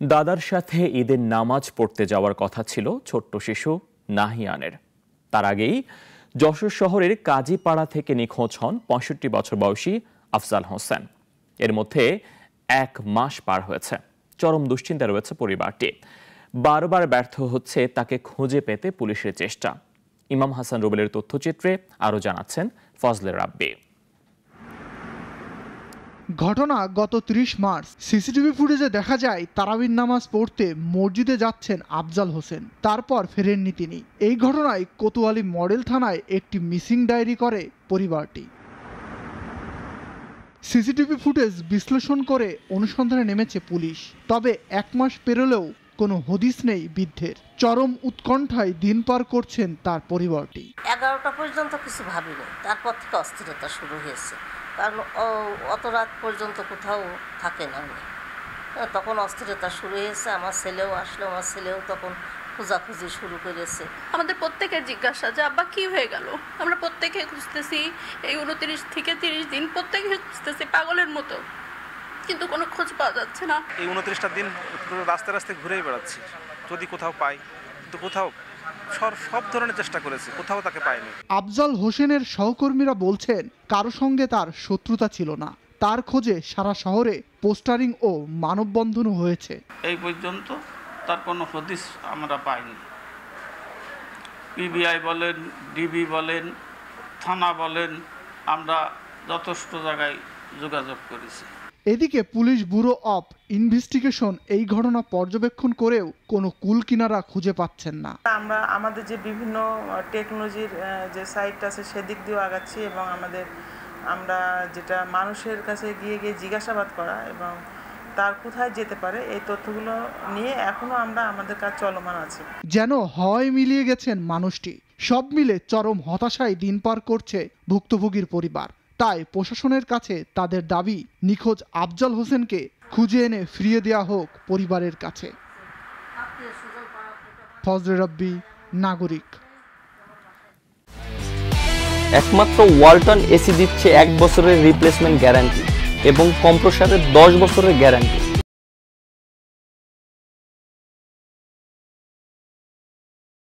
দাদার সাথে ঈদের নামাজ পড়তে যাওয়ার কথা ছিল ছোট্ট শিশু নাহিয়ানের। তার আগেই যশোর শহরের কাজীপাড়া থেকে নিখোঁজ হন ৬৫ বছর বয়সী আফজাল হোসেন। এর মধ্যে ১ মাস পার হয়েছে। চরম দুশ্চিন্তায় রয়েছে পরিবারটি। বারবার ব্যর্থ হচ্ছে তাকে খুঁজে পেতে পুলিশের চেষ্টা। ইমাম হাসান রুবেলের তথ্যচিত্রে আরও জানাচ্ছেন ফজলে রাব্বি। ঘটনা গত ৩০ মার্চ। সিসিটিভি ফুটেজে দেখা যায় তারাবির নামাজ পড়তে মসজিদে যাচ্ছেন আফজাল হোসেন, তারপর ফেরেননি তিনি। এই ঘটনায় কোতোয়ালি মডেল থানায় একটি মিসিং ডায়েরি করে পরিবারটি। সিসিটিভি ফুটেজ বিশ্লেষণ করে অনুসন্ধানে নেমেছে পুলিশ। তবে ১ মাস পেরোলেও কোনো হদিস নেই বৃদ্ধের। চরম উৎকণ্ঠায় দিন পার করছেন তার পরিবারটি। ১১টা পর্যন্ত কিছু ভাবিনি, তারপর থেকে অস্থিরতা শুরু হয়েছে। কারণ অত রাত পর্যন্ত কোথাও থাকে না উনি, তখন অস্থিরতা শুরু হয়েছে। আমার ছেলেও আসলো, আমার ছেলেও তখন খোঁজাখুঁজি শুরু করেছে। আমাদের প্রত্যেকের জিজ্ঞাসা যে আব্বা কি হয়ে গেল। আমরা প্রত্যেকে খুঁজতেছি, এই ২৯ থেকে ৩০ দিন প্রত্যেকে খুঁজতেছি পাগলের মতো, কিন্তু কোনো খোঁজ পাওয়া যাচ্ছে না। এই ২৯টা দিন রাস্তায় রাস্তায় ঘুরেই বেড়াচ্ছি, যদি কোথাও পাই, কিন্তু কোথাও সব ধরনের চেষ্টা করেছি, কোথাও তাকে পাইনি। আফজাল হোসেনের সহকর্মীরা বলছেন কারো সঙ্গে তার শত্রুতা ছিল না। তার খোঁজে সারা শহরে পোস্টারিং ও মানববন্ধনও হয়েছে। এই পর্যন্ত তার কোনো হদিস আমরা পাইনি। পিবিআই বলেন, ডিবি বলেন, থানা বলেন, আমরা যথেষ্ট জায়গায় যোগাযোগ করেছি। এদিকে পুলিশ ব্যুরো অফ ইনভেস্টিগেশন এই ঘটনা পর্যবেক্ষণ করেও কোনো কুল কিনারা খুঁজে পাচ্ছেন না। আমরা আমাদের যে বিভিন্ন টেকনোলজির যে সাইট আছে সেদিক দিয়েও আগাচ্ছি, এবং আমরা যেটা মানুষের কাছে গিয়ে জিজ্ঞাসাবাদ করা এবং তার কোথায় যেতে পারে এই তথ্যগুলো নিয়ে এখনো আমাদের কাজ চলমান আছে। যেন হয় মিলিয়ে গেছেন মানুষটি। সব মিলে চরম হতাশায় দিন পার করছে ভুক্তভোগীর পরিবার। তাই প্রশাসনের কাছে তাদের দাবি নিখোঁজ আফজাল হোসেনকে খুঁজে এনে ফিরিয়ে দেওয়া হোক পরিবারের কাছে। ফজলে রাব্বি, নাগরিক। একমাত্র ওয়ালটন এসি দিচ্ছে ১ বছরের রিপ্লেসমেন্ট গ্যারান্টি এবং কম্প্রেসারের ১০ বছরের গ্যারান্টি।